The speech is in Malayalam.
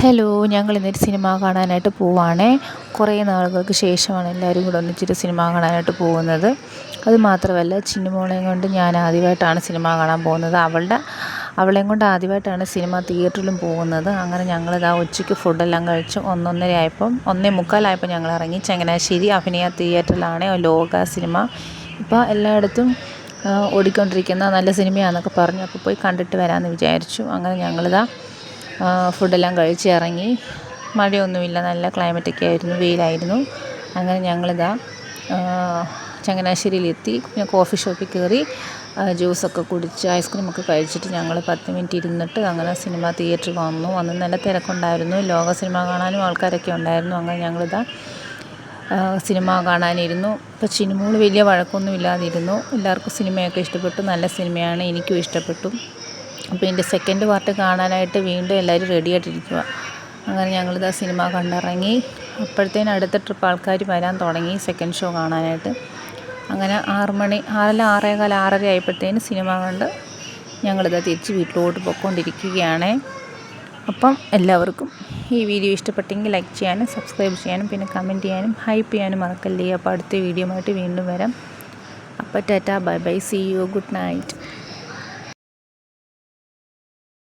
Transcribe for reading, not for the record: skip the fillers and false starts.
ഹലോ, ഞങ്ങളിന്നൊരു സിനിമ കാണാനായിട്ട് പോവുകയാണേ. കുറേ നാളുകൾക്ക് ശേഷമാണ് എല്ലാവരും കൂടെ ഒന്നിച്ചൊരു സിനിമ കാണാനായിട്ട് പോകുന്നത്. അതുമാത്രമല്ല, ചിന്നുമോളെയും കൊണ്ട് ഞാൻ ആദ്യമായിട്ടാണ് സിനിമ കാണാൻ പോകുന്നത്. അവളെയും കൊണ്ട് ആദ്യമായിട്ടാണ് സിനിമ തിയേറ്ററിലും പോകുന്നത്. അങ്ങനെ ഞങ്ങളിതാ ഉച്ചയ്ക്ക് ഫുഡെല്ലാം കഴിച്ച് 1:15 ഞങ്ങൾ ഇറങ്ങി. ചങ്ങനാശ്ശേരി അഭിനയ തിയേറ്ററിലാണ് ലോക സിനിമ. ഇപ്പോൾ എല്ലായിടത്തും ഓടിക്കൊണ്ടിരിക്കുന്ന നല്ല സിനിമയാണെന്നൊക്കെ പറഞ്ഞു. അപ്പോൾ പോയി കണ്ടിട്ട് വരാമെന്ന് വിചാരിച്ചു. അങ്ങനെ ഞങ്ങളിതാ ഫുഡെല്ലാം കഴിച്ച് ഇറങ്ങി. മഴയൊന്നുമില്ല, നല്ല ക്ലൈമറ്റൊക്കെ ആയിരുന്നു, വെയിലായിരുന്നു. അങ്ങനെ ഞങ്ങളിതാ ചങ്ങനാശ്ശേരിയിലെത്തി. പിന്നെ കോഫി ഷോപ്പിൽ കയറി ജ്യൂസൊക്കെ കുടിച്ച് ഐസ്ക്രീമൊക്കെ കഴിച്ചിട്ട് ഞങ്ങൾ 10 മിനിറ്റ് ഇരുന്നിട്ട് അങ്ങനെ സിനിമ തിയേറ്ററിൽ വന്നു. അന്ന് നല്ല തിരക്കുണ്ടായിരുന്നു. ലോക സിനിമ കാണാനും ആൾക്കാരൊക്കെ ഉണ്ടായിരുന്നു. അങ്ങനെ ഞങ്ങളിതാ സിനിമ കാണാനിരുന്നു. ഇപ്പോൾ ചിന്നുമോൾ വലിയ വഴക്കൊന്നും ഇല്ലാതിരുന്നു. എല്ലാവർക്കും സിനിമയൊക്കെ ഇഷ്ടപ്പെട്ടു. നല്ല സിനിമയാണ്, എനിക്കും ഇഷ്ടപ്പെട്ടു. അപ്പോൾ ഇതിൻ്റെ സെക്കൻഡ് പാർട്ട് കാണാനായിട്ട് വീണ്ടും എല്ലാവരും റെഡിയായിട്ടിരിക്കുക. അങ്ങനെ ഞങ്ങളിതാ സിനിമ കണ്ടിറങ്ങി. അപ്പോഴത്തേനും അടുത്ത ട്രിപ്പ് ആൾക്കാർ വരാൻ തുടങ്ങി സെക്കൻഡ് ഷോ കാണാനായിട്ട്. അങ്ങനെ 6 മണി 6:15 6:30 ആയപ്പോഴത്തേനും സിനിമ കണ്ട് ഞങ്ങളിതാ തിരിച്ച് വീട്ടിലോട്ട് പോയിക്കൊണ്ടിരിക്കുകയാണ്. അപ്പം എല്ലാവർക്കും ഈ വീഡിയോ ഇഷ്ടപ്പെട്ടെങ്കിൽ ലൈക്ക് ചെയ്യാനും സബ്സ്ക്രൈബ് ചെയ്യാനും പിന്നെ കമൻറ്റ് ചെയ്യാനും ഹൈപ്പ് ചെയ്യാനും മറക്കല്ലേ. അപ്പോൾ അടുത്ത വീഡിയോ ആയിട്ട് വീണ്ടും വരാം. അപ്പോൾ tata, bye bye, see you, good night.